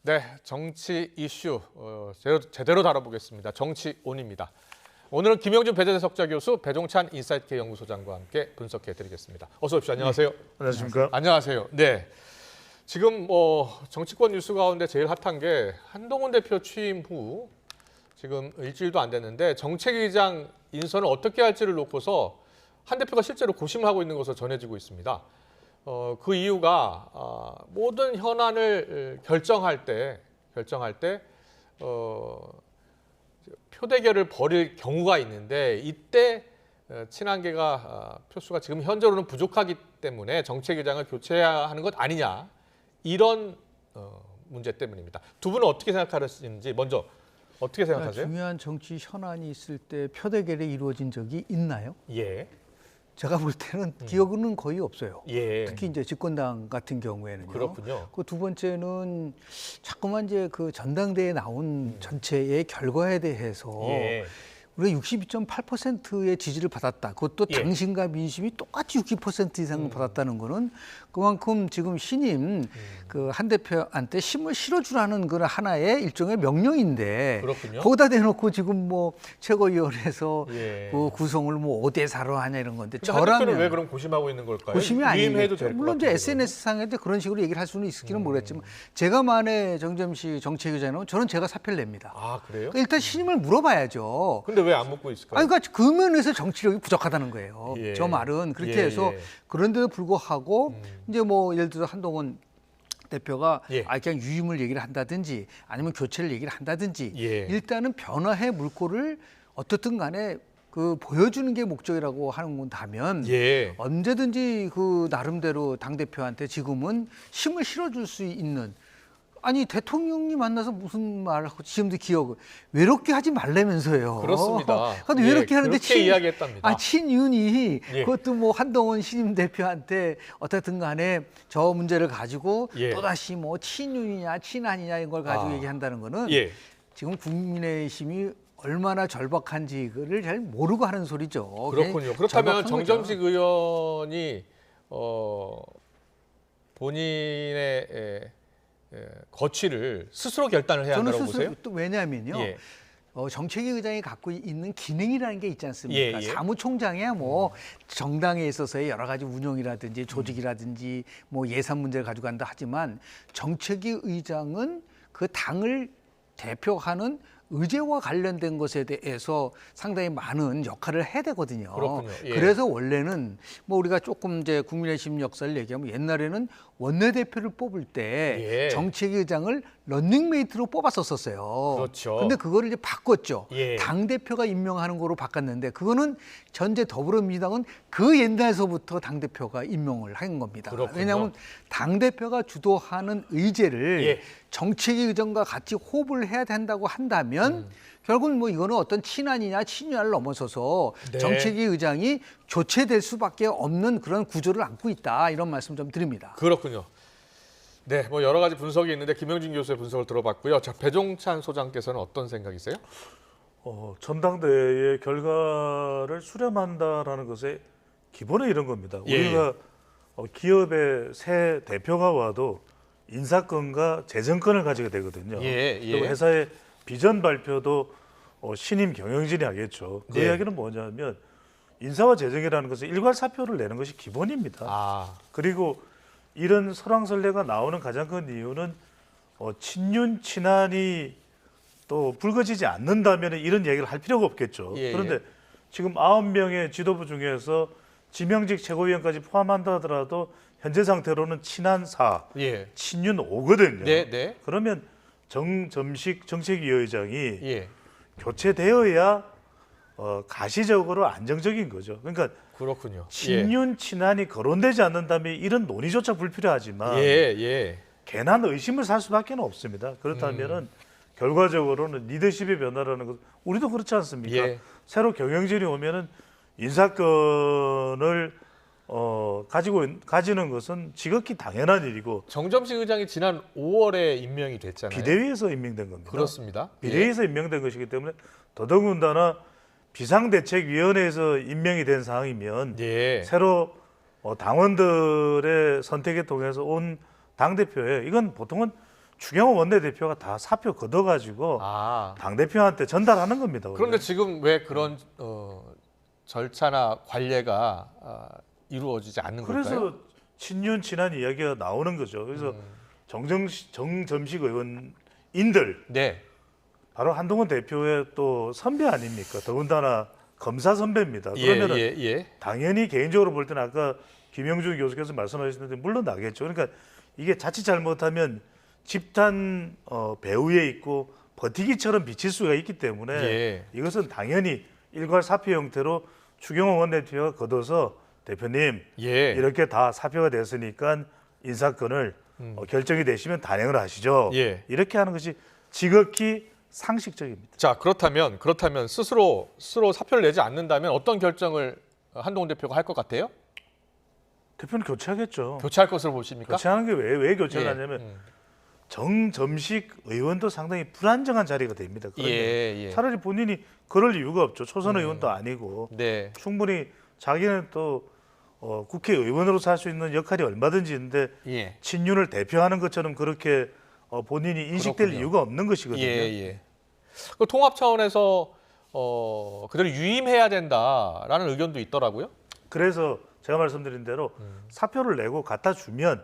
네, 정치 이슈 제대로 다뤄보겠습니다. 정치온입니다. 오늘은 김영준 배재대 석좌 교수, 배종찬 인사이트K 연구소장과 함께 분석해드리겠습니다. 어서 오십시오. 안녕하세요. 네, 안녕하십니까? 안녕하세요. 네, 지금 정치권 뉴스 가운데 제일 핫한 게 한동훈 대표 취임 후 지금 일주일도 안 됐는데 정책위장 인선을 어떻게 할지를 놓고서 한 대표가 실제로 고심을 하고 있는 것으로 전해지고 있습니다. 그 이유가 모든 현안을 결정할 때 표대결을 벌일 경우가 있는데 이때 친한계가 표수가 지금 현재로는 부족하기 때문에 정책위장을 교체해야 하는 것 아니냐 이런 문제 때문입니다. 두 분은 어떻게 생각하시는지 먼저 어떻게 생각하세요? 중요한 정치 현안이 있을 때 표대결이 이루어진 적이 있나요? 예. 제가 볼 때는 기억은 거의 없어요. 예. 특히 이제 집권당 같은 경우에는요. 그렇군요. 그 두 번째는 자꾸만 이제 그 전당대회에 나온 전체의 결과에 대해서 예. 우리가 62.8%의 지지를 받았다. 그것도 예. 당신과 민심이 똑같이 60% 이상을 받았다는 거는 그만큼 지금 신임 그 한 대표한테 힘을 실어주라는 그런 하나의 일종의 명령인데 그렇군요. 거기다 대놓고 지금 뭐 최고위원회에서 예. 그 구성을 뭐 5대 4로 하냐 이런 건데 근데 한 대표는 저라면 왜 그럼 고심하고 있는 걸까요? 고심이 위임해도 아니겠죠. 될것 물론 이제 같은데, SNS상에도 그런 식으로 얘기를 할 수는 있을지는 모르겠지만 제가 만에 정점식 정책위원장은 저는 제가 사표를 냅니다. 아, 그래요? 그러니까 일단 신임을 물어봐야죠. 근데 왜 안 묻고 있을까요? 아니, 그러니까 그 면에서 정치력이 부족하다는 거예요. 예. 저 말은 그렇게 예, 해서 예. 그런데도 불구하고 이제 뭐 예를 들어 한동훈 대표가 예. 그냥 유임을 얘기를 한다든지 아니면 교체를 얘기를 한다든지 예. 일단은 변화의 물꼬를 어떻든 간에 그 보여주는 게 목적이라고 하는 건다면 예. 언제든지 그 나름대로 당 대표한테 지금은 힘을 실어줄 수 있는 아니 대통령이 만나서 무슨 말을 하고 지금도 기억을 외롭게 하지 말라면서요. 그렇습니다. 근데 예, 외롭게 하는데 그렇게 이야기했답니다. 친윤이 예. 그것도 뭐 한동훈 신임 대표한테 어떻든 간에 저 문제를 가지고 예. 또다시 뭐 친윤이냐 친한이냐 이런 걸 가지고 아. 얘기한다는 거는 예. 지금 국민의힘이 얼마나 절박한지 그를 잘 모르고 하는 소리죠. 그렇군요. 그렇다면 절박한 정점식 거죠. 의원이 본인의 거취를 스스로 결단을 해야 저는 한다고 스스로 보세요? 또 왜냐하면요. 예. 정책위 의장이 갖고 있는 기능이라는 게 있지 않습니까? 예, 예. 사무총장이야 뭐 정당에 있어서의 여러 가지 운영이라든지 조직이라든지 뭐 예산 문제를 가지고 간다 하지만 정책위 의장은 그 당을 대표하는 의제와 관련된 것에 대해서 상당히 많은 역할을 해야 되거든요. 그렇군요. 예. 그래서 원래는 뭐 우리가 조금 이제 국민의힘 역사를 얘기하면 옛날에는 원내대표를 뽑을 때 예. 정책위 의장을 런닝메이트로 뽑았었어요. 그렇죠. 근데 그거를 이제 바꿨죠. 예. 당 대표가 임명하는 거로 바꿨는데 그거는 현재 더불어민주당은 그 옛날서부터 당 대표가 임명을 한 겁니다. 그렇군요. 왜냐하면 당 대표가 주도하는 의제를 예. 정책위 의장과 같이 호흡을 해야 된다고 한다면 결국은 뭐 이거는 어떤 친한이냐 친윤을 넘어서서 네. 정책위 의장이 교체될 수밖에 없는 그런 구조를 안고 있다 이런 말씀 좀 드립니다. 그렇군요. 네, 뭐 여러 가지 분석이 있는데 김영준 교수의 분석을 들어봤고요. 자, 배종찬 소장께서는 어떤 생각이세요? 전당대회의 결과를 수렴한다라는 것의 기본은 이런 겁니다. 예. 우리가 기업의 새 대표가 와도 인사권과 재정권을 가지게 되거든요. 예, 예. 그리고 회사의 비전 발표도 신임 경영진이 하겠죠. 그 예. 이야기는 뭐냐면 인사와 재정이라는 것은 일괄사표를 내는 것이 기본입니다. 아, 그리고 이런 설왕설래가 나오는 가장 큰 이유는 친윤 친한이 또 불거지지 않는다면 이런 얘기를 할 필요가 없겠죠. 예, 그런데 예. 지금 9명의 지도부 중에서 지명직 최고위원까지 포함한다 하더라도 현재 상태로는 친한 4, 예. 친윤 5거든요. 네, 네. 그러면 정점식 정책위의장이 예. 교체되어야 가시적으로 안정적인 거죠. 그러니까 그렇군요. 친윤 친한이 거론되지 않는다면 이런 논의조차 불필요하지만 예, 예. 괜한 의심을 살 수밖에 없습니다. 그렇다면은 결과적으로는 리더십의 변화라는 것 우리도 그렇지 않습니까? 예. 새로 경영진이 오면은 인사권을 가지는 것은 지극히 당연한 일이고 정점식 의장이 지난 5월에 임명이 됐잖아요. 비대위에서 임명된 겁니다. 그렇습니다. 비대위에서 임명된 것이기 때문에 더더군다나 비상대책위원회에서 임명이 된 상황이면 예. 새로 당원들의 선택에 통해서 온 당대표에 이건 보통은 추경호 원내대표가 다 사표 걷어가지고 아. 당 대표한테 전달하는 겁니다. 원래. 그런데 지금 왜 그런 절차나 관례가 이루어지지 않는 걸까요? 그래서 친윤 친한 이야기가 나오는 거죠. 그래서 정점식 의원인들 네. 바로 한동훈 대표의 또 선배 아닙니까? 더군다나 검사 선배입니다. 예, 그러면은 예, 예. 당연히 개인적으로 볼 때는 아까 김영준 교수께서 말씀하셨는데 물론 나겠죠. 그러니까 이게 자칫 잘못하면 집단 배후에 있고 버티기처럼 비칠 수가 있기 때문에 예. 이것은 당연히 일괄 사표 형태로 추경호 원내대표가 걷어서 대표님 예. 이렇게 다 사표가 됐으니까 인사권을 결정이 되시면 단행을 하시죠. 예. 이렇게 하는 것이 지극히 상식적입니다. 자, 그렇다면 스스로 사표를 내지 않는다면 어떤 결정을 한동훈 대표가 할 것 같아요? 대표는 교체하겠죠. 교체할 것으로 보십니까? 교체하는 게 왜 교체를 예. 하냐면 정점식 의원도 상당히 불안정한 자리가 됩니다. 그러면 예. 차라리 본인이 그럴 이유가 없죠. 초선 의원도 아니고 네. 충분히 자기는 또 국회의원으로서 할 수 있는 역할이 얼마든지 있는데 예. 친윤을 대표하는 것처럼 그렇게 본인이 인식될 그렇군요. 이유가 없는 것이거든요. 예. 그 통합 차원에서 그대로 유임해야 된다라는 의견도 있더라고요. 그래서 제가 말씀드린 대로 사표를 내고 갖다 주면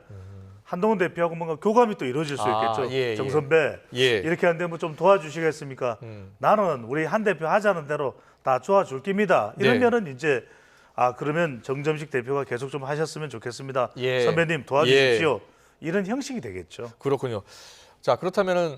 한동훈 대표하고 뭔가 교감이 또 이루어질 수 있겠죠. 예. 정 선배 예. 이렇게 하는데 뭐 좀 도와주시겠습니까? 나는 우리 한 대표 하자는 대로 다 도와줄 겁니다. 네. 이러면은 이제 그러면 정점식 대표가 계속 좀 하셨으면 좋겠습니다. 예. 선배님 도와주십시오. 이런 형식이 되겠죠. 그렇군요. 자, 그렇다면은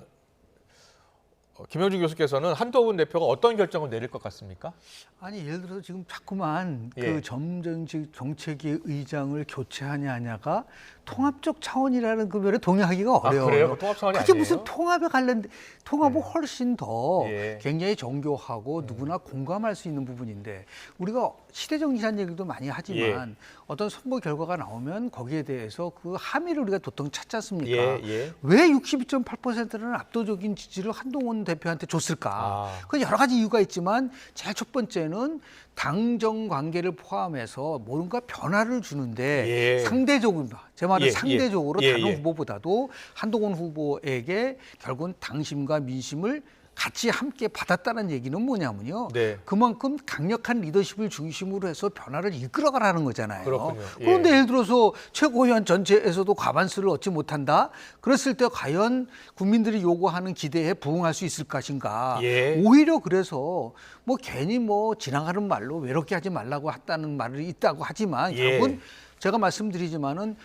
김영준 교수께서는 한동훈 대표가 어떤 결정을 내릴 것 같습니까? 아니 예를 들어서 지금 자꾸만 예. 그 정정식 정책위 의장을 교체하냐가 통합적 차원이라는 그 면에 동의하기가 어려워요. 그래요? 통합 차원이 그게 아니에요? 무슨 통합에 관련 통합은 훨씬 더 예. 굉장히 정교하고 누구나 공감할 수 있는 부분인데 우리가 시대정신이라는 얘기도 많이 하지만 어떤 선거 결과가 나오면 거기에 대해서 그 함의를 우리가 도통 찾지 않습니까? 예. 왜 62.8%는 압도적인 지지를 한동훈 대표한테 줬을까? 그 여러 가지 이유가 있지만 제일 첫 번째는 당정 관계를 포함해서 뭔가 변화를 주는데 예. 상대적으로 제 말은 예. 상대적으로 예. 다른 예. 후보보다도 한동훈 후보에게 결국은 당심과 민심을 같이 함께 받았다는 얘기는 뭐냐면요. 네. 그만큼 강력한 리더십을 중심으로 해서 변화를 이끌어가라는 거잖아요. 그렇군요. 예. 그런데 예를 들어서 최고위원 전체에서도 과반수를 얻지 못한다. 그랬을 때 과연 국민들이 요구하는 기대에 부응할 수 있을 것인가. 예. 오히려 그래서 뭐 괜히 뭐 지나가는 말로 외롭게 하지 말라고 했다는 말이 있다고 하지만 예. 결국은 제가 말씀드리지만은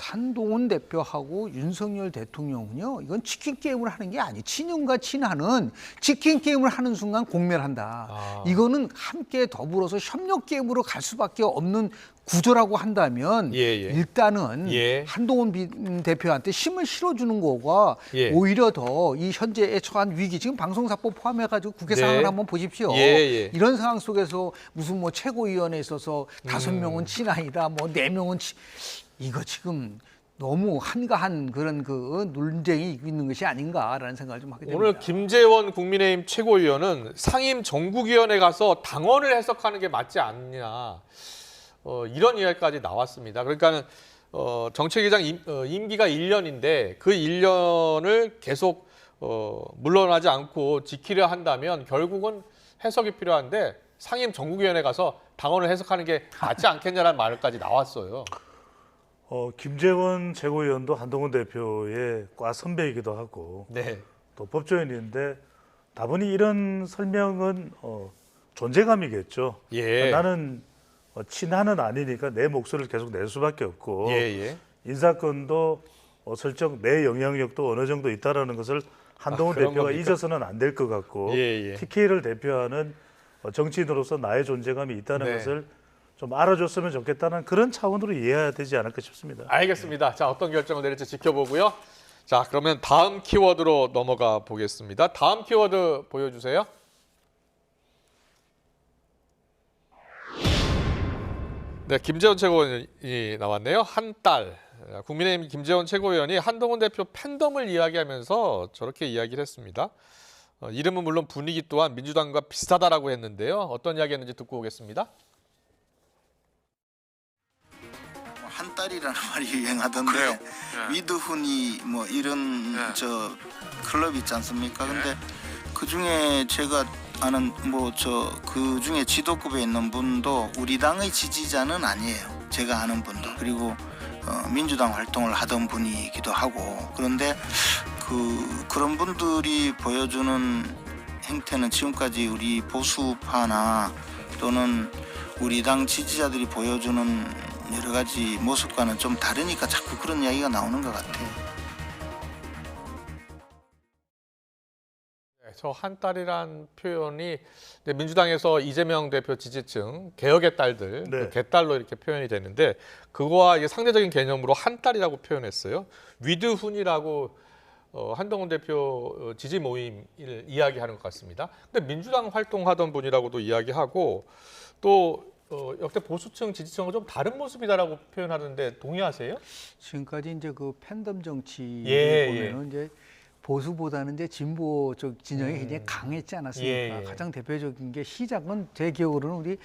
한동훈 대표하고 윤석열 대통령은요, 이건 치킨 게임을 하는 게 아니. 친윤과 친한은 치킨 게임을 하는 순간 공멸한다. 이거는 함께 더불어서 협력 게임으로 갈 수밖에 없는 구조라고 한다면 일단은 한동훈 대표한테 힘을 실어주는 거가 오히려 더 이 현재에 처한 위기, 지금 방송사법 포함해가지고 국회 상황을 한번 보십시오. 이런 상황 속에서 무슨 뭐 최고위원회에 있어서 5명은 친아이다, 뭐 4명은 이거 지금 너무 한가한 그런 그 논쟁이 있는 것이 아닌가라는 생각을 좀 하게 됩니다. 오늘 김재원 국민의힘 최고위원은 상임 정국위원회 가서 당원을 해석하는 게 맞지 않냐 이런 이야기까지 나왔습니다. 그러니까는 정책위장 임기가 1년인데 그 1년을 계속 물러나지 않고 지키려 한다면 결국은 해석이 필요한데 상임 정국위원회 가서 당원을 해석하는 게 맞지 않겠냐라는 말까지 나왔어요. 김재원 최고위원도 한동훈 대표의 과 선배이기도 하고 또 법조인인데 다분히 이런 설명은 존재감이겠죠. 나는 친한은 아니니까 내 목소리를 계속 낼 수밖에 없고 인사권도 설정 내 영향력도 어느 정도 있다라는 것을 한동훈 대표가 겁니까? 잊어서는 안 될 것 같고 TK를 대표하는 정치인으로서 나의 존재감이 있다는 것을 좀 알아줬으면 좋겠다는 그런 차원으로 이해해야 되지 않을까 싶습니다. 알겠습니다. 자, 어떤 결정을 내릴지 지켜보고요. 자, 그러면 다음 키워드로 넘어가 보겠습니다. 다음 키워드 보여주세요. 네, 김재원 최고위원이 나왔네요. 한 달. 국민의힘 김재원 최고위원이 한동훈 대표 팬덤을 이야기하면서 저렇게 이야기를 했습니다. 이름은 물론 분위기 또한 민주당과 비슷하다라고 했는데요. 어떤 이야기했는지 듣고 오겠습니다. 한 달이 딸이라는 말이 유행하던데 그래요? 예. 위드훈이 뭐 이런 예. 저 클럽 있지 않습니까? 근데 그 중에 제가 아는 뭐 저 그 중에 지도급에 있는 분도 우리 당의 지지자는 아니에요. 제가 아는 분도. 그리고 민주당 활동을 하던 분이기도 하고. 그런데 그런 분들이 보여주는 행태는 지금까지 우리 보수파나 또는 우리 당 지지자들이 보여주는 여러 가지 모습과는 좀 다르니까 자꾸 그런 이야기가 나오는 것 같아요. 저 한 딸이란 표현이 민주당에서 이재명 대표 지지층 개혁의 딸들 네. 그 개딸로 이렇게 표현이 되는데 그거와 이게 상대적인 개념으로 한 딸이라고 표현했어요. 위드훈이라고 한동훈 대표 지지 모임을 이야기하는 것 같습니다. 근데 민주당 활동하던 분이라고도 이야기하고 또 역대 보수층 지지층은 좀 다른 모습이다라고 표현하는데 동의하세요? 지금까지 이제 그 팬덤 정치를 예, 보면은 이제 보수보다는 이제 진보 쪽 진영이 굉장히 강했지 않았습니까? 예. 가장 대표적인 게 시작은 제 기억으로는 우리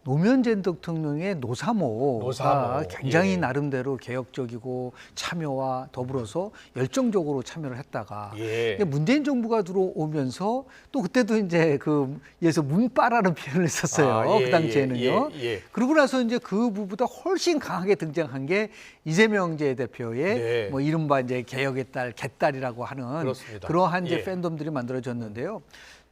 노무현 전 대통령의 노사모가 노사모. 굉장히 예. 나름대로 개혁적이고 참여와 더불어서 열정적으로 참여를 했다가 예. 근데 문재인 정부가 들어오면서 또 그때도 이제 그 예서 문빠라는 표현을 썼어요. 그 당시에는요. 예. 그러고 나서 이제 그 부보다 훨씬 강하게 등장한 게 이재명 대표의 네. 뭐 이른바 이제 개혁의 딸, 개딸이라고 하는 그렇습니다. 그러한 이제 예. 팬덤들이 만들어졌는데요.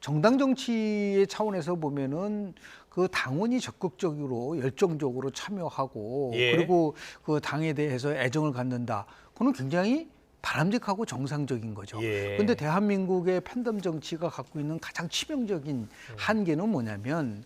정당 정치의 차원에서 보면은 그 당원이 적극적으로 열정적으로 참여하고 예. 그리고 그 당에 대해서 애정을 갖는다. 그건 굉장히 바람직하고 정상적인 거죠. 예. 그런데 대한민국의 팬덤 정치가 갖고 있는 가장 치명적인 한계는 뭐냐면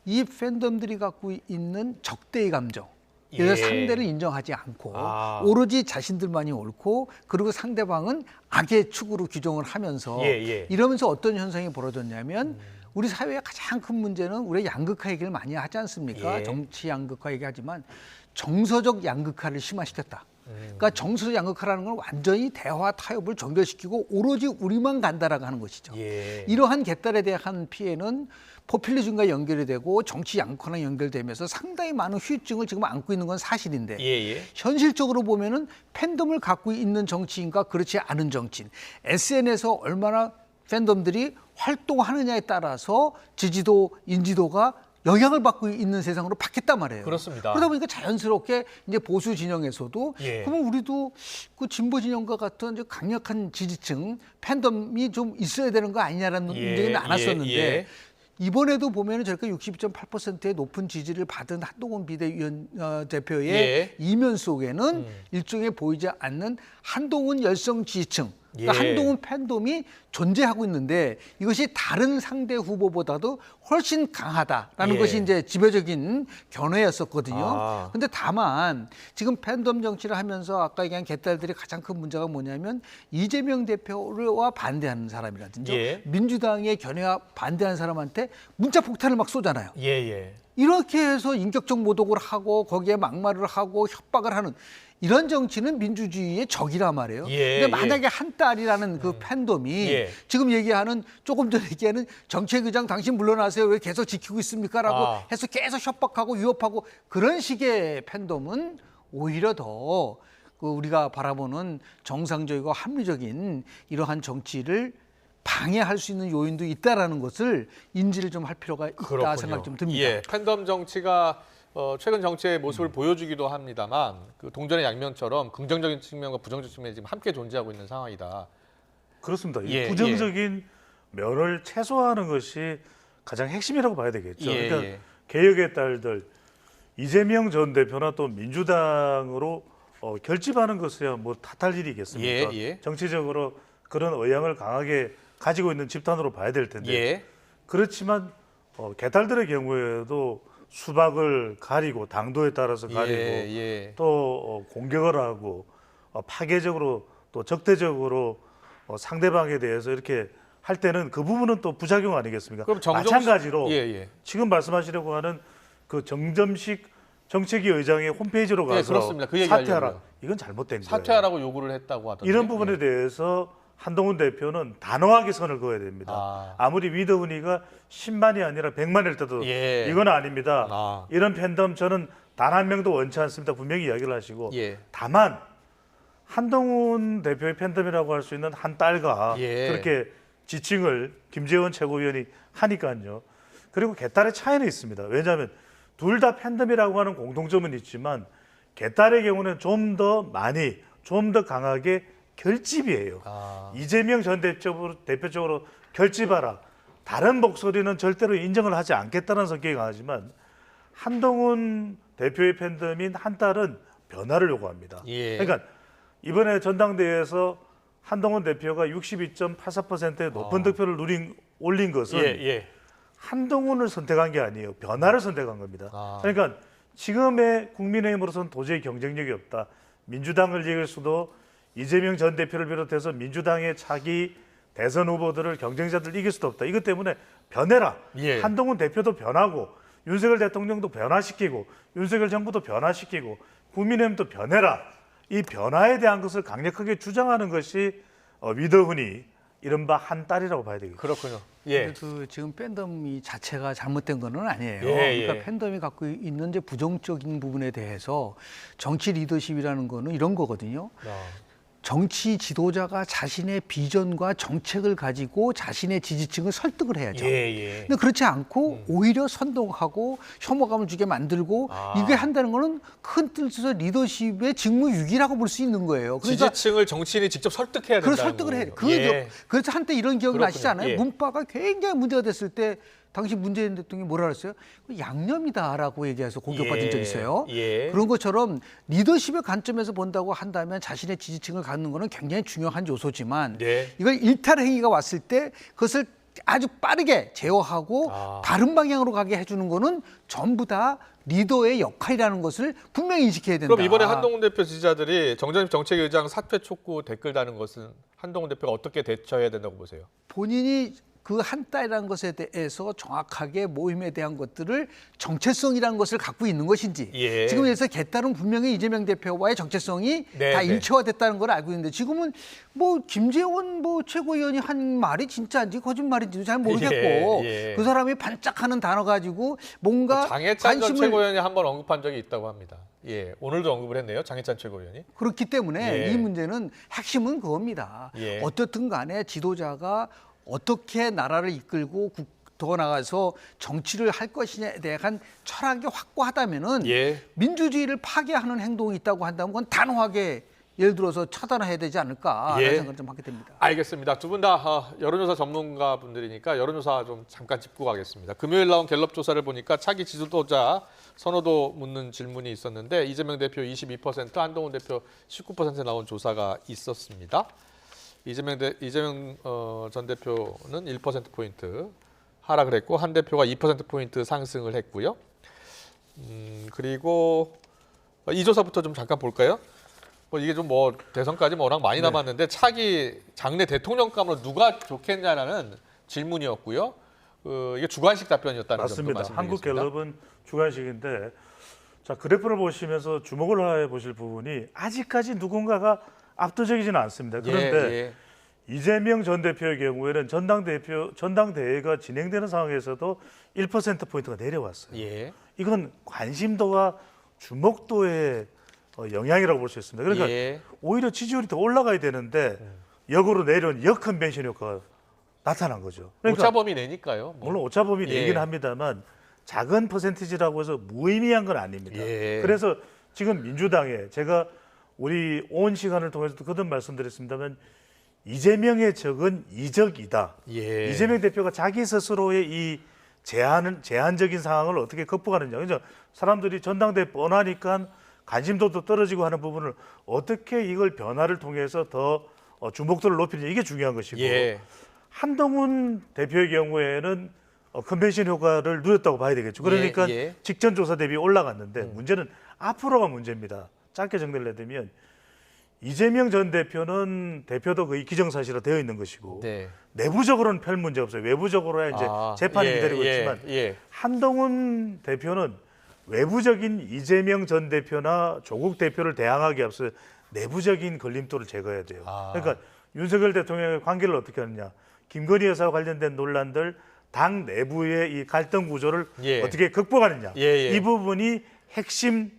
이 팬덤들이 갖고 있는 적대의 감정. 그래서 예. 상대를 인정하지 않고 아. 오로지 자신들만이 옳고 그리고 상대방은 악의 축으로 규정을 하면서 예. 이러면서 어떤 현상이 벌어졌냐면 우리 사회의 가장 큰 문제는 우리 양극화 얘기를 많이 하지 않습니까? 예. 정치 양극화 얘기하지만 정서적 양극화를 심화시켰다. 그러니까 정서적 양극화라는 건 완전히 대화 타협을 종결시키고 오로지 우리만 간다라고 하는 것이죠. 예. 이러한 개딸에 대한 피해는 포퓰리즘과 연결이 되고 정치 양극화랑 연결되면서 상당히 많은 후유증을 지금 안고 있는 건 사실인데 예. 현실적으로 보면은 팬덤을 갖고 있는 정치인과 그렇지 않은 정치인, SNS에서 얼마나 팬덤들이 활동하느냐에 따라서 지지도, 인지도가 영향을 받고 있는 세상으로 바뀌었단 말이에요. 그렇습니다. 그러다 보니까 자연스럽게 이제 보수 진영에서도 예. 그러면 우리도 그 진보 진영과 같은 이제 강력한 지지층 팬덤이 좀 있어야 되는 거 아니냐라는 문제는 많았었는데 예. 이번에도 보면은 저렇게 62.8%의 높은 지지를 받은 한동훈 비대위원 대표의 예. 이면 속에는 일종의 보이지 않는 한동훈 열성 지지층, 그러니까 예. 한동훈 팬덤이 존재하고 있는데 이것이 다른 상대 후보보다도 훨씬 강하다라는 예. 것이 이제 지배적인 견해였었거든요. 아. 근데 다만 지금 팬덤 정치를 하면서 아까 얘기한 개딸들이 가장 큰 문제가 뭐냐면 이재명 대표와 반대하는 사람이라든지 예. 민주당의 견해와 반대하는 사람한테 문자 폭탄을 막 쏘잖아요. 예. 이렇게 해서 인격적 모독을 하고 거기에 막말을 하고 협박을 하는 이런 정치는 민주주의의 적이란 말이에요. 예, 근데 만약에 한 딸이라는 그 팬덤이 예. 지금 얘기하는 조금 전에 얘기하는 정책의장 당신 물러나세요. 왜 계속 지키고 있습니까? 라고 해서 계속 협박하고 위협하고 그런 식의 팬덤은 오히려 더 그 우리가 바라보는 정상적이고 합리적인 이러한 정치를 방해할 수 있는 요인도 있다라는 것을 인지를 좀 할 필요가 있다 그렇군요. 생각 좀 듭니다. 예, 팬덤 정치가 최근 정치의 모습을 보여주기도 합니다만 그 동전의 양면처럼 긍정적인 측면과 부정적인 측면이 지금 함께 존재하고 있는 상황이다. 그렇습니다. 이 예, 부정적인 면을 최소화하는 것이 가장 핵심이라고 봐야 되겠죠. 예, 그러니까 예. 개혁의 딸들 이재명 전 대표나 또 민주당으로 결집하는 것이야 뭐 탓할 일이겠습니까? 예. 정치적으로 그런 의향을 강하게 가지고 있는 집단으로 봐야 될 텐데 예. 그렇지만 개딸들의 경우에도 수박을 가리고 당도에 따라서 가리고 예. 또 공격을 하고 파괴적으로 또 적대적으로 상대방에 대해서 이렇게 할 때는 그 부분은 또 부작용 아니겠습니까? 그럼 마찬가지로 예. 지금 말씀하시려고 하는 그 정점식 정책위 의장의 홈페이지로 가서 그렇습니다. 그 얘기 사퇴하라. 하려고요. 이건 잘못된 거예요. 사퇴하라고 요구를 했다고 하던데. 이런 부분에 대해서 한동훈 대표는 단호하게 선을 그어야 됩니다. 아무리 위더훈이가 10만이 아니라 100만일 때도 예. 이건 아닙니다. 이런 팬덤 저는 단 한 명도 원치 않습니다. 분명히 이야기를 하시고 예. 다만 한동훈 대표의 팬덤이라고 할 수 있는 한 딸과 예. 그렇게 지칭을 김재원 최고위원이 하니까요. 그리고 개딸의 차이는 있습니다. 왜냐하면 둘 다 팬덤이라고 하는 공통점은 있지만 개딸의 경우는 좀 더 많이, 좀 더 강하게 결집이에요. 이재명 전 대표적으로 결집하라. 다른 목소리는 절대로 인정을 하지 않겠다는 성격이 강하지만 한동훈 대표의 팬덤인 한 딸은 변화를 요구합니다. 예. 그러니까 이번에 전당대회에서 한동훈 대표가 62.84%의 높은 득표를 올린 것은 예. 한동훈을 선택한 게 아니에요. 변화를 선택한 겁니다. 그러니까 지금의 국민의힘으로서는 도저히 경쟁력이 없다. 민주당을 이길 수도 이재명 전 대표를 비롯해서 민주당의 차기 대선 후보들을 경쟁자들 이길 수도 없다. 이것 때문에 변해라. 예. 한동훈 대표도 변하고 윤석열 대통령도 변화시키고 윤석열 정부도 변화시키고 국민의힘도 변해라. 이 변화에 대한 것을 강력하게 주장하는 것이 위더훈이 이른바 한 딸이라고 봐야 되겠죠. 그렇군요. 예. 그래도 지금 팬덤이 자체가 잘못된 거는 아니에요. 예. 그러니까 팬덤이 갖고 있는 이제 부정적인 부분에 대해서 정치 리더십이라는 거는 이런 거거든요. 정치 지도자가 자신의 비전과 정책을 가지고 자신의 지지층을 설득을 해야죠. 근데 그렇지 않고 오히려 선동하고 혐오감을 주게 만들고 이게 한다는 거는 큰 뜻에서 리더십의 직무유기라고 볼 수 있는 거예요. 그러니까 지지층을 정치인이 직접 설득해야 된다. 그걸 설득을 해야 돼. 그래서 한때 이런 기억이 그렇군요. 나시지 않아요? 예. 문바가 굉장히 문제가 됐을 때 당시 문재인 대통령이 뭐라 그랬어요? 양념이다라고 얘기해서 공격받은 적이 있어요. 그런 것처럼 리더십의 관점에서 본다고 한다면 자신의 지지층을 갖는 거는 굉장히 중요한 요소지만 이걸 일탈 행위가 왔을 때 그것을 아주 빠르게 제어하고 바른 방향으로 가게 해주는 거는 전부 다 리더의 역할이라는 것을 분명히 인식해야 된다. 그럼 이번에 한동훈 대표 지지자들이 정전입 정책의장 사퇴 촉구 댓글 다는 것은 한동훈 대표가 어떻게 대처해야 된다고 보세요? 본인이 그 한 딸이라는 것에 대해서 정확하게 모임에 대한 것들을 정체성이라는 것을 갖고 있는 것인지 지금 그래서 개딸은 분명히 이재명 대표와의 정체성이 다 일체화됐다는 걸 알고 있는데 지금은 뭐 김재원 최고위원이 한 말이 진짜인지 거짓말인지도 잘 모르겠고 그 사람이 반짝하는 단어 가지고 뭔가 장해찬 전 최고위원이 한번 언급한 적이 있다고 합니다. 오늘도 언급을 했네요. 장해찬 최고위원이. 그렇기 때문에 이 문제는 핵심은 그겁니다. 어떻든 간에 지도자가 어떻게 나라를 이끌고 더 나가서 정치를 할 것이냐에 대한 철학이 확고하다면은 민주주의를 파괴하는 행동이 있다고 한다면 그건 단호하게 예를 들어서 차단해야 되지 않을까 라는 생각을 좀 하게 됩니다. 알겠습니다. 두 분 다 여론조사 전문가분들이니까 여론조사 좀 잠깐 짚고 가겠습니다. 금요일 나온 갤럽 조사를 보니까 차기 지도자 선호도 묻는 질문이 있었는데 이재명 대표 22%, 한동훈 대표 19% 나온 조사가 있었습니다. 이재명 전 대표는 1%포인트 하락을 했고 한 대표가 2%포인트 상승을 했고요. 그리고 이 조사부터 좀 잠깐 볼까요? 이게 좀 대선까지 워낙 많이 남았는데 차기 장래 대통령감으로 누가 좋겠냐라는 질문이었고요. 이게 주관식 답변이었다는 점도 맞습니다. 말씀드리겠습니다. 한국 갤럽은 주관식인데 자 그래프를 보시면서 주목을 해보실 부분이 아직까지 누군가가 압도적이지는 않습니다. 그런데 이재명 전 대표의 경우에는 전당대회가 진행되는 상황에서도 1%포인트가 내려왔어요. 이건 관심도와 주목도의 영향이라고 볼 수 있습니다. 그러니까 오히려 지지율이 더 올라가야 되는데 역으로 내려온 역컨벤션 효과가 나타난 거죠. 그러니까 오차범위 내니까요. 물론 오차범위 내긴 합니다만 작은 퍼센티지라고 해서 무의미한 건 아닙니다. 그래서 지금 민주당에 제가 우리 온 시간을 통해서도 거듭 말씀드렸습니다만 이재명의 적은 이적이다. 이재명 대표가 자기 스스로의 이 제한적인 상황을 어떻게 극복하느냐. 그죠? 사람들이 전당대회 뻔하니까 관심도도 떨어지고 하는 부분을 어떻게 이걸 변화를 통해서 더 주목도를 높이느냐. 이게 중요한 것이고 한동훈 대표의 경우에는 컨벤션 효과를 누렸다고 봐야 되겠죠. 그러니까 직전 조사 대비 올라갔는데 문제는 앞으로가 문제입니다. 짧게 정리를 해드리면 이재명 전 대표는 대표도 거의 기정사실화 되어 있는 것이고 내부적으로는 별 문제 없어요. 외부적으로야 이제 재판이 기다리고 있지만 한동훈 대표는 외부적인 이재명 전 대표나 조국 대표를 대항하기 앞서 내부적인 걸림돌을 제거해야 돼요. 그러니까 윤석열 대통령의 관계를 어떻게 하느냐. 김건희 여사와 관련된 논란들 당 내부의 이 갈등 구조를 어떻게 극복하느냐. 이 부분이 핵심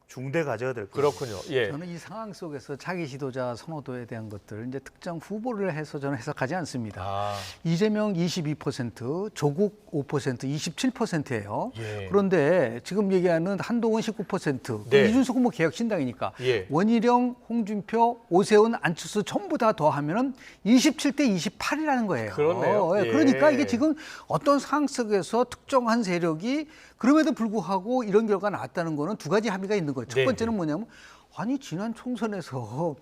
중대 과제가 될 거예요. 그렇군요. 예. 저는 이 상황 속에서 차기 지도자 선호도에 대한 것들 이제 특정 후보를 해서 저는 해석하지 않습니다. 이재명 22%, 조국 5%, 27%예요. 예. 그런데 지금 얘기하는 한동훈 19%, 네. 이준석 후보 개혁신당이니까 예. 원희룡, 홍준표, 오세훈, 안철수 전부 다 더하면은 27대 28이라는 거예요. 그렇네요. 예. 그러니까 이게 지금 어떤 상황 속에서 특정한 세력이 그럼에도 불구하고 이런 결과가 나왔다는 거는 두 가지 합의가 있는 거예요. 첫 네. 번째는 뭐냐면 아니 지난 총선에서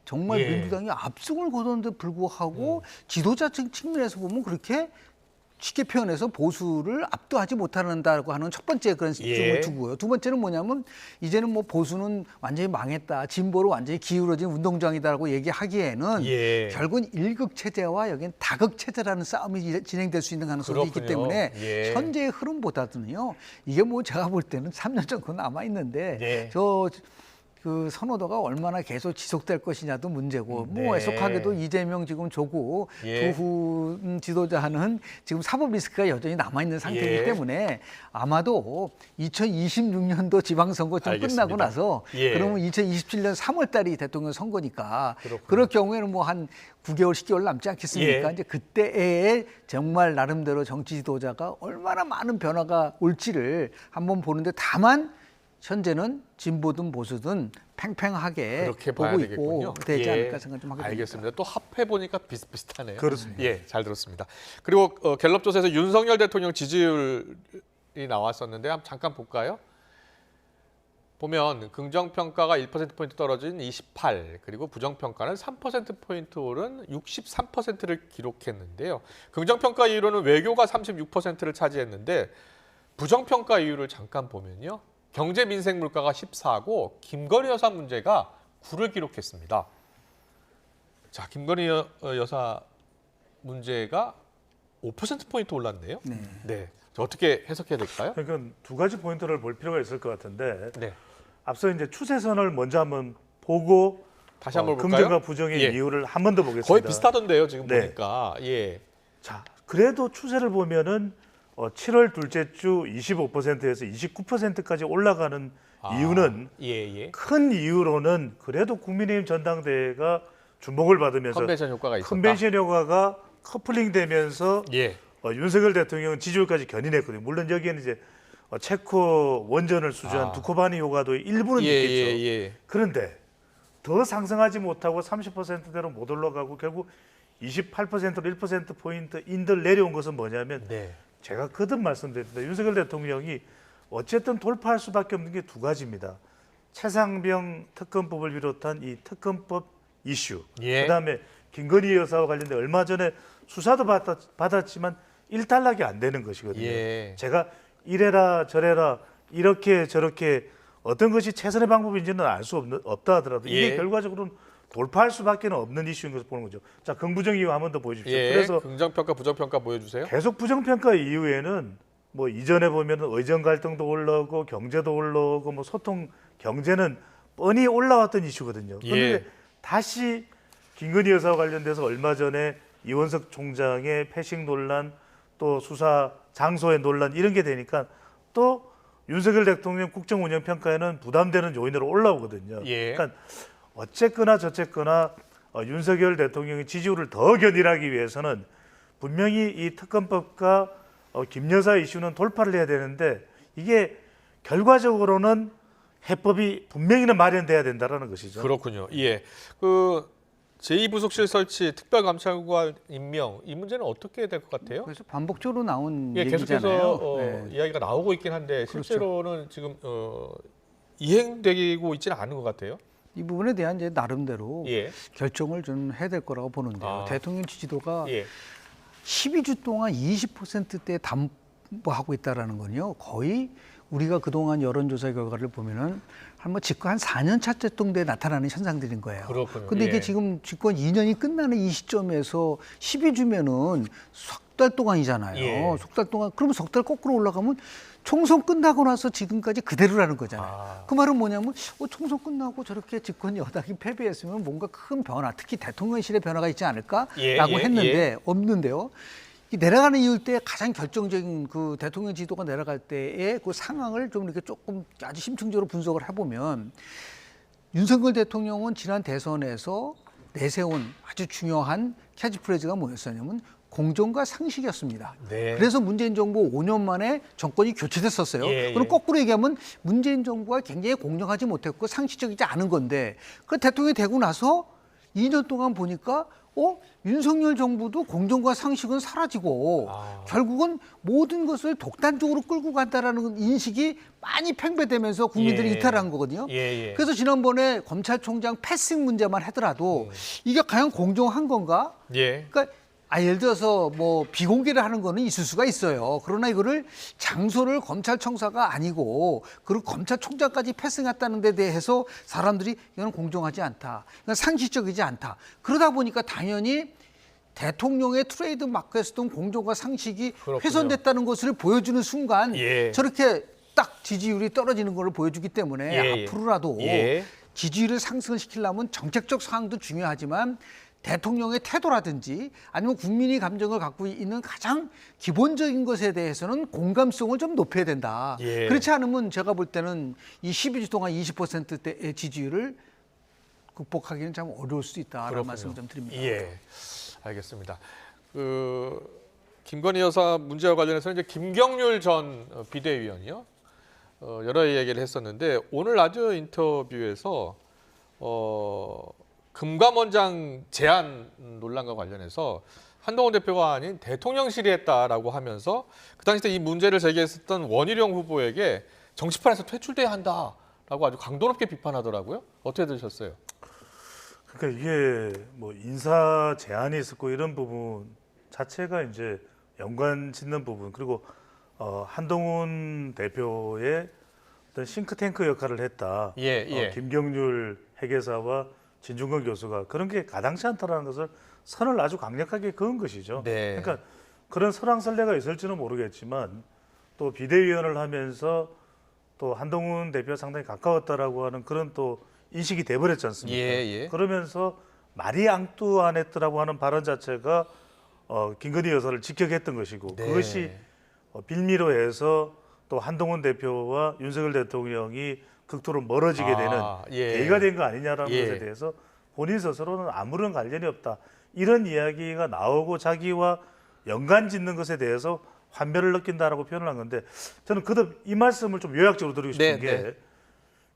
정말 예. 민주당이 압승을 거뒀는데 불구하고 지도자 측면에서 보면 그렇게 쉽게 표현해서 보수를 압도하지 못한다고 하는 첫 번째 그런 예. 점을 두고요. 두 번째는 뭐냐면 이제는 뭐 보수는 완전히 망했다, 진보로 완전히 기울어진 운동장이다라고 얘기하기에는 예. 결국은 일극 체제와 여기는 다극 체제라는 싸움이 진행될 수 있는 가능성이 있기 그렇군요. 때문에 예. 현재의 흐름보다는요. 이게 뭐 제가 볼 때는 3년 정도 남아 있는데 네. 그 선호도가 얼마나 계속 지속될 것이냐도 문제고 네. 뭐 애석하게도 이재명 지금 조국 예. 두 지도자는 지금 사법 리스크가 여전히 남아 있는 상태이기 예. 때문에 아마도 2026년도 지방선거 좀 알겠습니다. 끝나고 나서 예. 그러면 2027년 3월 달이 대통령 선거니까 그렇군요. 그럴 경우에는 뭐 한 9개월 10개월 남지 않겠습니까? 예. 이제 그때에 정말 나름대로 정치 지도자가 얼마나 많은 변화가 올지를 한번 보는데 다만 현재는 진보든 보수든 팽팽하게 그렇게 봐야 보고 되겠군요. 있고 되지 예. 않을까 생각 좀 하게 됩니다. 알겠습니다. 또 합해 보니까 비슷비슷하네요. 그렇습니다. 예, 잘 들었습니다. 그리고 갤럽 조사에서 윤석열 대통령 지지율이 나왔었는데 한번 잠깐 볼까요? 보면 긍정 평가가 1%포인트 떨어진 28, 그리고 부정 평가는 3%포인트 오른 63%를 기록했는데요. 긍정 평가 이유로는 외교가 36%를 차지했는데 부정 평가 이유를 잠깐 보면요. 경제 민생 물가가 14고 김건희 여사 문제가 9를 기록했습니다. 자, 김건희 여사 문제가 5%포인트 올랐네요. 네. 자, 어떻게 해석해야 될까요? 그러니까 두 가지 포인트를 볼 필요가 있을 것 같은데 네. 앞서 이제 추세선을 먼저 한번 보고 다시 한번 볼까요? 긍정과 부정의 예. 이유를 한 번 더 보겠습니다. 거의 비슷하던데요, 지금 네. 보니까. 예. 자, 그래도 추세를 보면은 7월 둘째 주 25%에서 29%까지 올라가는 이유는 예. 큰 이유로는 그래도 국민의힘 전당대회가 주목을 받으면서 컨벤션 효과가 있었다. 컨벤션 효과가 커플링되면서 예. 윤석열 대통령은 지지율까지 견인했거든요. 물론 여기에는 이제 체코 원전을 수주한 두코바니 효과도 일부는 있겠죠. 예. 그런데 더 상승하지 못하고 30%대로 못 올라가고 결국 28%로 1%포인트 인들 내려온 것은 뭐냐면 네. 제가 거듭 말씀드렸는데 윤석열 대통령이 어쨌든 돌파할 수밖에 없는 게 두 가지입니다. 최상병 특검법을 비롯한 이 특검법 이슈, 예. 그다음에 김건희 여사와 관련된 얼마 전에 수사도 받았지만 일단락이 안 되는 것이거든요. 예. 제가 이래라 저래라 이렇게 저렇게 어떤 것이 최선의 방법인지는 알 수 없다 하더라도 이게 예. 결과적으로는 돌파할 수밖에 없는 이슈인 것을 보는 거죠. 자, 긍부정 이유 한 번 더 보여주십시오. 예. 그래서 긍정평가, 부정평가 보여주세요. 계속 부정평가 이후에는 뭐 이전에 보면 의정 갈등도 올라오고 경제도 올라오고 뭐 소통 경제는 뻔히 올라왔던 이슈거든요. 그런데 예. 다시 김건희 여사와 관련돼서 얼마 전에 이원석 총장의 패싱 논란 또 수사 장소의 논란 이런 게 되니까 또 윤석열 대통령 국정 운영 평가에는 부담되는 요인으로 올라오거든요. 예. 그러니까 어쨌거나 저쨌거나 윤석열 대통령의 지지율을 더 견인하기 위해서는 분명히 이 특검법과 김 여사 이슈는 돌파를 해야 되는데 이게 결과적으로는 해법이 분명히는 마련돼야 된다라는 것이죠. 그렇군요. 예. 그 제2부속실 설치, 특별감찰관 임명 이 문제는 어떻게 될 것 같아요? 그래서 반복적으로 나온 예, 얘기잖아요. 계속해서 네. 이야기가 나오고 있긴 한데 실제로는 지금 이행되고 있지는 않은 것 같아요. 이 부분에 대한 이제 나름대로 예. 결정을 좀 해야 될 거라고 보는데요. 대통령 지지도가 예. 12주 동안 20%대 담보하고 있다라는 건요. 거의 우리가 그동안 여론조사 결과를 보면은 한 집권 한 4년 차 정도에 나타나는 현상들인 거예요. 그렇군요. 근데 이게 예. 지금 집권 2년이 끝나는 이 시점에서 12주면은 석 달 동안이잖아요. 예. 석 달 동안 그러면 석 달 거꾸로 올라가면 총선 끝나고 나서 지금까지 그대로라는 거잖아요. 그 말은 뭐냐면 총선 끝나고 저렇게 집권 여당이 패배했으면 뭔가 큰 변화, 특히 대통령실의 변화가 있지 않을까라고 예, 했는데 없는데요. 이 내려가는 이유 때 가장 결정적인 그 대통령 지도가 내려갈 때의 그 상황을 좀 이렇게 조금 아주 심층적으로 분석을 해보면 윤석열 대통령은 지난 대선에서 내세운 아주 중요한 캐치프레이즈가 뭐였었냐면 공정과 상식이었습니다. 네. 그래서 문재인 정부 5년 만에 정권이 교체됐었어요. 예, 그럼 예. 거꾸로 얘기하면 문재인 정부가 굉장히 공정하지 못했고 상식적이지 않은 건데 그 대통령이 되고 나서 2년 동안 보니까 윤석열 정부도 공정과 상식은 사라지고 결국은 모든 것을 독단적으로 끌고 간다라는 인식이 많이 팽배되면서 국민들이 예. 이탈한 거거든요. 예, 예. 그래서 지난번에 검찰총장 패싱 문제만 하더라도 이게 과연 공정한 건가? 예. 그러니까 예를 들어서 뭐 비공개를 하는 거는 있을 수가 있어요. 그러나 이거를 장소를 검찰청사가 아니고 그리고 검찰총장까지 패싱했다는 데 대해서 사람들이 이건 공정하지 않다. 이건 상식적이지 않다. 그러다 보니까 당연히 대통령의 트레이드 마크에서던 공정과 상식이 그렇군요. 훼손됐다는 것을 보여주는 순간 예. 저렇게 딱 지지율이 떨어지는 걸 보여주기 때문에 예, 예. 앞으로라도 예. 지지율을 상승시키려면 정책적 사항도 중요하지만 대통령의 태도라든지 아니면 국민이 감정을 갖고 있는 가장 기본적인 것에 대해서는 공감성을 좀 높여야 된다. 예. 그렇지 않으면 제가 볼 때는 이 12주 동안 20%대의 지지율을 극복하기는 참 어려울 수 있다라는 그렇군요. 말씀을 좀 드립니다. 예, 알겠습니다. 김건희 여사 문제와 관련해서 이제 김경률 전 비대위원이요 여러 얘기를 했었는데 오늘 라디오 인터뷰에서 금감원장 제안 논란과 관련해서 한동훈 대표가 아닌 대통령실이 했다라고 하면서 그 당시 때 이 문제를 제기했었던 원희룡 후보에게 정치판에서 퇴출돼야 한다라고 아주 강도 높게 비판하더라고요. 어떻게 들으셨어요? 그러니까 이게 뭐 인사 제한이 있었고 이런 부분 자체가 이제 연관 짓는 부분 그리고 한동훈 대표의 어떤 싱크탱크 역할을 했다. 예, 예. 김경률 회계사와 진중권 교수가 그런 게 가당치 않다라는 것을 선을 아주 강력하게 그은 것이죠. 네. 그러니까 그런 설왕설래가 있을지는 모르겠지만 또 비대위원을 하면서 또 한동훈 대표와 상당히 가까웠다라고 하는 그런 또 인식이 돼버렸지 않습니까? 예, 예. 그러면서 말이 앙뚜안했더라고 하는 발언 자체가 김건희 여사를 직격했던 것이고 네. 그것이 빌미로 해서 또 한동훈 대표와 윤석열 대통령이 극도로 멀어지게 되는 예. 계기가 된 거 아니냐라는 예. 것에 대해서 본인 스스로는 아무런 관련이 없다. 이런 이야기가 나오고 자기와 연관 짓는 것에 대해서 환멸을 느낀다라고 표현을 한 건데 저는 그듭 이 말씀을 좀 요약적으로 드리고 싶은 네, 게 네.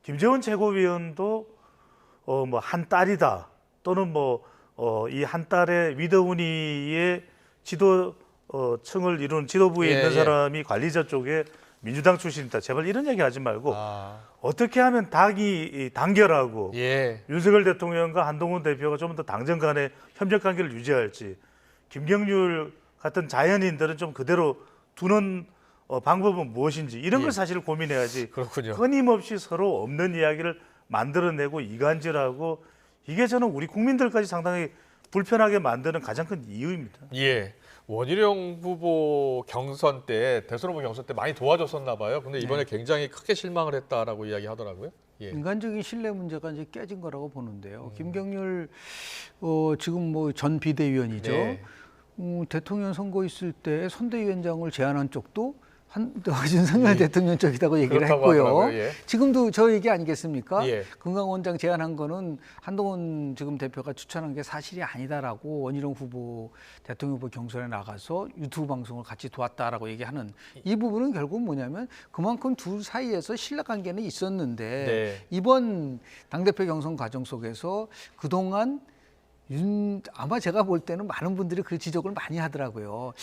김재원 최고위원도 뭐 한 딸이다 또는 뭐 이 한 딸의 위더우니의 지도 층을 이룬 지도부에 예, 있는 예. 사람이 관리자 쪽에 민주당 출신이다. 제발 이런 얘기 하지 말고 어떻게 하면 당이 단결하고 예. 윤석열 대통령과 한동훈 대표가 좀 더 당정 간의 협력 관계를 유지할지 김경률 같은 자연인들은 좀 그대로 두는 방법은 무엇인지 이런 걸 사실 고민해야지. 그렇군요. 끊임없이 서로 없는 이야기를 만들어내고 이간질하고 이게 저는 우리 국민들까지 상당히 불편하게 만드는 가장 큰 이유입니다. 예. 원희룡 후보 경선 때 대선 후보 경선 때 많이 도와줬었나 봐요. 근데 이번에 굉장히 크게 실망을 했다라고 이야기하더라고요. 예. 인간적인 신뢰 문제가 이제 깨진 거라고 보는데요. 김경률 지금 뭐 전 비대위원이죠. 네. 대통령 선거 있을 때 선대위원장을 제안한 쪽도 윤석열 대통령 쪽이라고 얘기를 그렇다고 했고요. 하더라고요. 예. 지금도 저 얘기 아니겠습니까? 예. 금강원장 제안한 거는 한동훈 지금 대표가 추천한 게 사실이 아니다라고 원희룡 후보 대통령 후보 경선에 나가서 유튜브 방송을 같이 도왔다라고 얘기하는 이 부분은 결국 뭐냐면 그만큼 둘 사이에서 신뢰관계는 있었는데 네. 이번 당대표 경선 과정 속에서 그동안 아마 제가 볼 때는 많은 분들이 그 지적을 많이 하더라고요.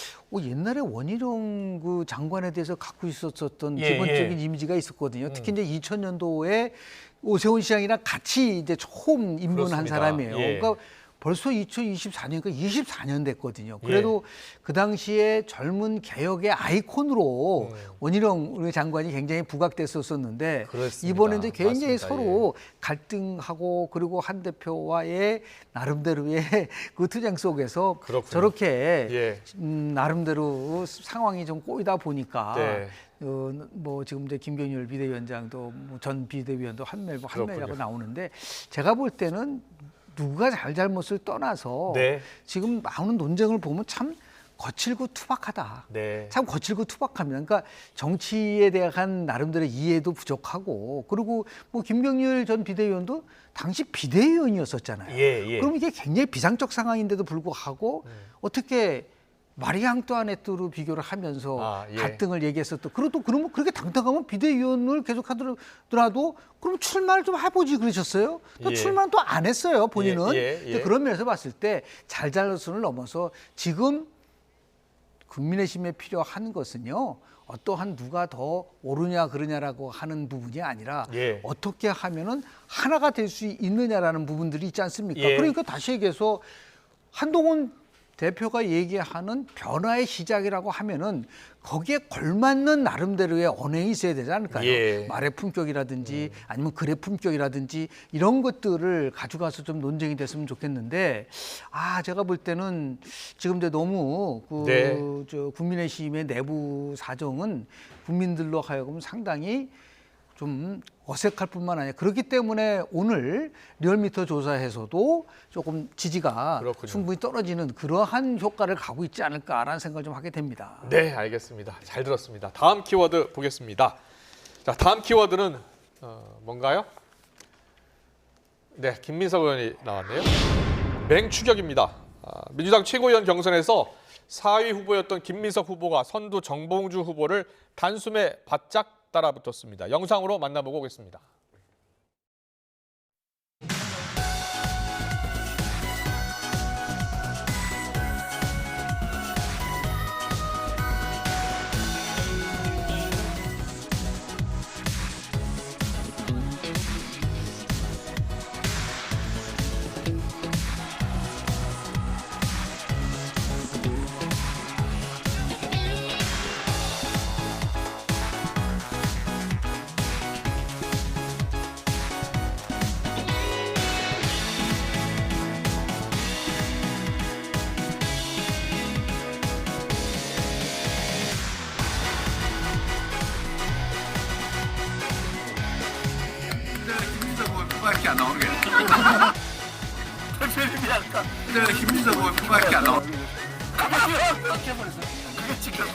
옛날에 원희룡 그 장관에 대해서 갖고 있었던 예, 기본적인 예. 이미지가 있었거든요. 특히 이제 2000년도에 오세훈 시장이랑 같이 이제 처음 입문한 그렇습니다. 사람이에요. 예. 그러니까 벌써 2024년이니까 24년 됐거든요. 그래도 그 당시에 젊은 개혁의 아이콘으로 원희룡 장관이 굉장히 부각됐었는데 그렇습니다. 이번에 이제 굉장히 맞습니다. 서로 갈등하고 그리고 한 대표와의 나름대로의 그 투쟁 속에서 그렇군요. 저렇게 예. 나름대로 상황이 좀 꼬이다 보니까 네. 뭐 지금 이제 김경률 비대위원장도 뭐전 비대위원도 한매라고 그렇군요. 나오는데 제가 볼 때는 누가 잘못을 떠나서 네. 지금 나오는 논쟁을 보면 참 거칠고 투박하다. 네. 참 거칠고 투박합니다. 그러니까 정치에 대한 나름대로 이해도 부족하고 그리고 뭐 김경률 전 비대위원도 당시 비대위원이었었잖아요. 예. 그럼 이게 굉장히 비상적 상황인데도 불구하고 어떻게 마리 앙뚜아네트로 비교를 하면서 갈등을 얘기했었던 그리고 또 그러면 그렇게 당당하면 비대위원을 계속 하더라도 그럼 출마를 좀 해보지 그러셨어요? 또 출마는 또 안 했어요 본인은. 그런 면에서 봤을 때 잘잘못을 넘어서 지금 국민의힘에 필요한 것은요 어떠한 누가 더 옳으냐 그러냐라고 하는 부분이 아니라 어떻게 하면은 하나가 될 수 있느냐라는 부분들이 있지 않습니까? 그러니까 다시 얘기해서 한동훈 대표가 얘기하는 변화의 시작이라고 하면은 거기에 걸맞는 나름대로의 언행이 있어야 되지 않을까요? 말의 품격이라든지 아니면 글의 품격이라든지 이런 것들을 가져가서 좀 논쟁이 됐으면 좋겠는데 제가 볼 때는 지금 이제 너무 저 국민의힘의 내부 사정은 국민들로 하여금 상당히 좀 어색할 뿐만 아니라 그렇기 때문에 오늘 리얼미터 조사에서도 조금 지지가 충분히 떨어지는 그러한 효과를 가고 있지 않을까라는 생각을 좀 하게 됩니다. 네, 알겠습니다. 잘 들었습니다. 다음 키워드 보겠습니다. 자, 다음 키워드는 뭔가요? 네, 김민석 의원이 나왔네요. 맹추격입니다. 민주당 최고위원 경선에서 4위 후보였던 김민석 후보가 선두 정봉주 후보를 단숨에 바짝 따라붙었습니다. 영상으로 만나보고 오겠습니다. 밖에 안 나오는 게 대표님이 아까 내가 김민석 후보밖에 안 나오는 게 그게 찍혔어.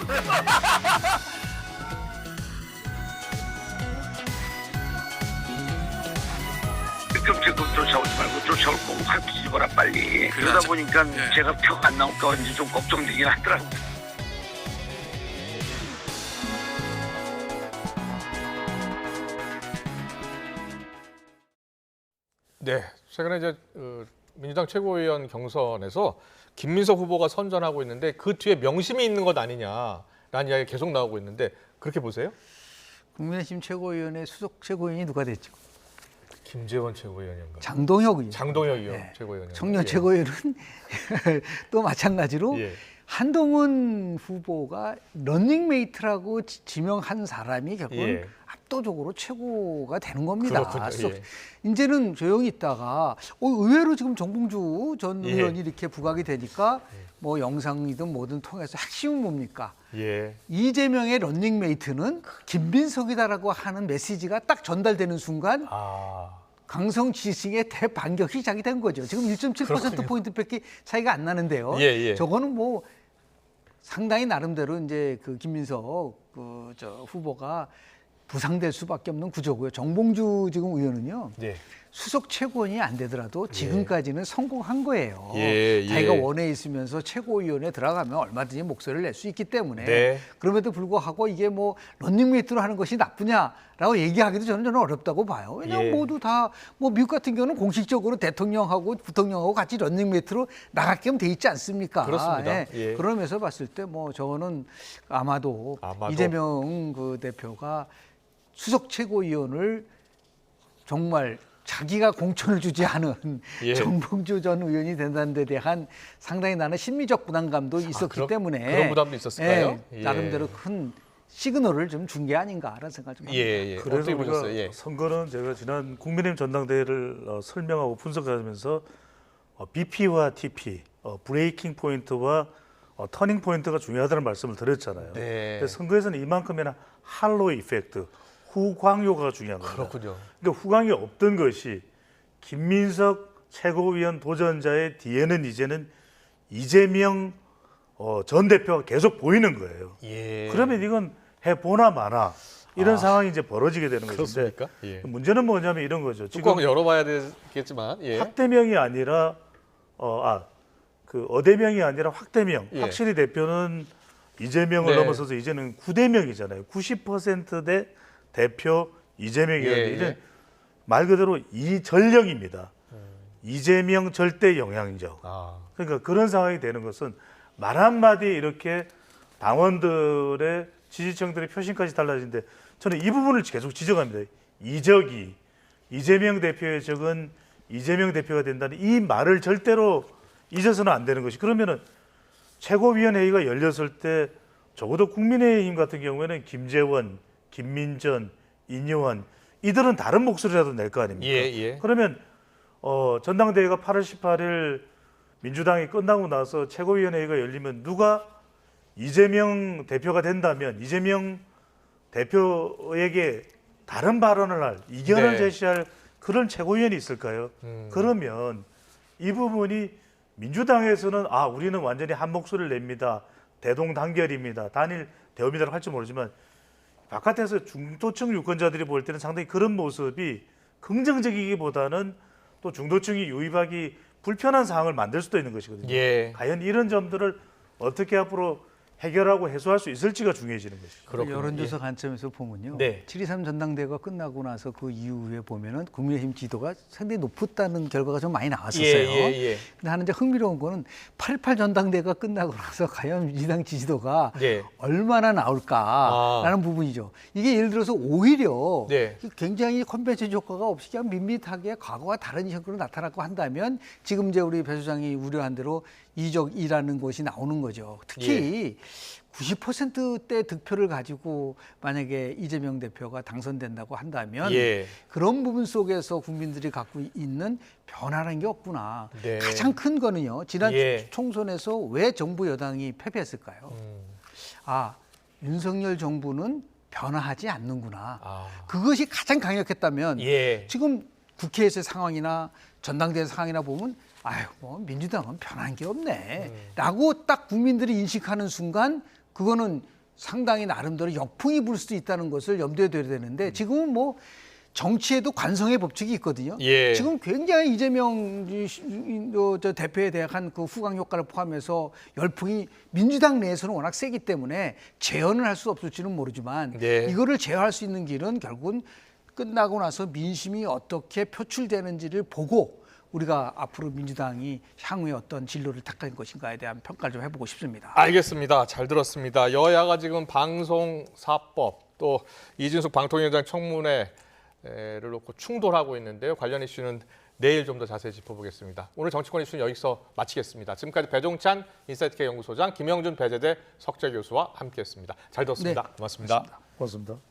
지금 쫓아오지 말고 쫓아올 거고 확 뒤집어라 빨리. 그러다 보니까 제가 표가 안 나올까 이제 좀 걱정되긴 하더라고요. 네, 최근에 이제 민주당 최고위원 경선에서 김민석 후보가 선전하고 있는데 그 뒤에 명심이 있는 것 아니냐라는 이야기가 계속 나오고 있는데 그렇게 보세요? 국민의힘 최고위원의 수석 최고위원이 누가 됐죠? 김재원 최고위원인가요? 장동혁 의원. 장동혁 의원 최고위원. 청년 최고위원은 또 마찬가지로 한동훈 후보가 런닝메이트라고 지명한 사람이 결국은 압도적으로 최고가 되는 겁니다. 이제는 조용히 있다가 의외로 지금 정봉주 전 의원이 이렇게 부각이 되니까 뭐 영상이든 뭐든 통해서 핵심은 뭡니까? 이재명의 런닝메이트는 김민석이다라고 하는 메시지가 딱 전달되는 순간 강성 지지층의 대반격이 시작이 된 거죠. 지금 1.7%포인트밖에 차이가 안 나는데요. 저거는 뭐 상당히 나름대로 이제 그 김민석 후보가 부상될 수밖에 없는 구조고요. 정봉주 지금 의원은요. 수석 최고위원이 안 되더라도 지금까지는 성공한 거예요. 자기가 원에 있으면서 최고위원에 들어가면 얼마든지 목소리를 낼 수 있기 때문에 그럼에도 불구하고 이게 뭐 런닝메이트로 하는 것이 나쁘냐라고 얘기하기도 저는 어렵다고 봐요. 왜냐하면 모두 다 뭐 미국 같은 경우는 공식적으로 대통령하고 부통령하고 같이 런닝메이트로 나가게끔 돼 있지 않습니까? 그렇습니다. 그러면서 봤을 때 뭐 저는 아마도 이재명 그 대표가 수석 최고위원을 정말 자기가 공천을 주지 않은 정봉주 전 의원이 된다는 데 대한 상당히 나는 심리적 부담감도 있었기 때문에 그런 부담도 있었을까요? 나름대로 큰 시그널을 좀 준 게 아닌가라는 생각을 좀 합니다. 그래서 우리가 선거는 제가 지난 국민의힘 전당대회를 설명하고 분석하면서 BP와 TP, 브레이킹 포인트와 터닝 포인트가 중요하다는 말씀을 드렸잖아요. 근데 선거에서는 이만큼이나 할로 이펙트, 후광효가 중요한 겁니다. 그렇군요. 그러니까 후광이 없던 것이 김민석 최고위원 도전자의 뒤에는 이제는 이재명 전 대표가 계속 보이는 거예요. 예. 그러면 이건 해보나 마나 이런 상황이 이제 벌어지게 되는 것인데 그렇습니까? 예. 문제는 뭐냐면 이런 거죠. 뚜껑 열어봐야 되겠지만 예. 확대명이 아니라 그 어대명이 아니라 확대명. 예. 확실히 대표는 이재명을 네. 넘어서서 이제는 9대명이잖아요. 90%대 대표 이재명이었는데 예, 이제 예. 말 그대로 이전령입니다. 이재명 절대 영향력. 아. 그러니까 그런 상황이 되는 것은 말 한마디에 이렇게 당원들의 지지층들의 표심까지 달라지는데 저는 이 부분을 계속 지적합니다. 이적이 이재명 대표의 적은 이재명 대표가 된다는 이 말을 절대로 잊어서는 안 되는 것이 그러면은 최고위원회의가 열렸을 때 적어도 국민의힘 같은 경우에는 김재원, 김민전, 인요한 이들은 다른 목소리라도 낼 거 아닙니까? 예, 예. 그러면 전당대회가 8월 18일 민주당이 끝나고 나서 최고위원회의가 열리면 누가 이재명 대표가 된다면 이재명 대표에게 다른 발언을 할 이견을 네. 제시할 그런 최고위원이 있을까요? 그러면 이 부분이 민주당에서는 우리는 완전히 한 목소리를 냅니다. 대동단결입니다. 단일 대우입니다라고 할지 모르지만 바깥에서 중도층 유권자들이 볼 때는 상당히 그런 모습이 긍정적이기보다는 또 중도층이 유입하기 불편한 상황을 만들 수도 있는 것이거든요. 예. 과연 이런 점들을 어떻게 앞으로 해결하고 해소할 수 있을지가 중요해지는 것이죠. 그렇군요. 여론조사 관점에서 보면요. 네. 7.23 전당대회가 끝나고 나서 그 이후에 보면은 국민의힘 지도가 상당히 높았다는 결과가 좀 많이 나왔었어요. 예. 근데 하는 이제 흥미로운 거는 8.18 전당대회가 끝나고 나서 과연 민주당 지지도가 네. 얼마나 나올까라는 부분이죠. 이게 예를 들어서 오히려 네. 굉장히 컨벤션 효과가 없이 그냥 밋밋하게 과거와 다른 형태로 나타났고 한다면 지금 이제 우리 배 소장이 우려한 대로 이적이라는 것이 나오는 거죠. 특히 90%대 득표를 가지고 만약에 이재명 대표가 당선된다고 한다면 예. 그런 부분 속에서 국민들이 갖고 있는 변화라는 게 없구나. 네. 가장 큰 거는요. 지난 예. 총선에서 왜 정부 여당이 패배했을까요? 윤석열 정부는 변화하지 않는구나. 그것이 가장 강력했다면 예. 지금 국회에서의 상황이나 전당대회 상황이나 보면 민주당은 변한 게 없네. 라고 딱 국민들이 인식하는 순간 그거는 상당히 나름대로 역풍이 불 수도 있다는 것을 염두에 둬야 되는데 지금은 뭐 정치에도 관성의 법칙이 있거든요. 예. 지금 굉장히 이재명 대표에 대한 그 후광 효과를 포함해서 열풍이 민주당 내에서는 워낙 세기 때문에 제어는 할 수 없을지는 모르지만 네. 이거를 제어할 수 있는 길은 결국은 끝나고 나서 민심이 어떻게 표출되는지를 보고 우리가 앞으로 민주당이 향후에 어떤 진로를 택할 것인가에 대한 평가를 좀 해보고 싶습니다. 알겠습니다. 잘 들었습니다. 여야가 지금 방송사법 또 이진숙 방통위원장 청문회를 놓고 충돌하고 있는데요. 관련 이슈는 내일 좀 더 자세히 짚어보겠습니다. 오늘 정치권 이슈는 여기서 마치겠습니다. 지금까지 배종찬 인사이트K 연구소장, 김영준 배재대 석재 교수와 함께했습니다. 잘 들었습니다. 네. 고맙습니다. 고맙습니다.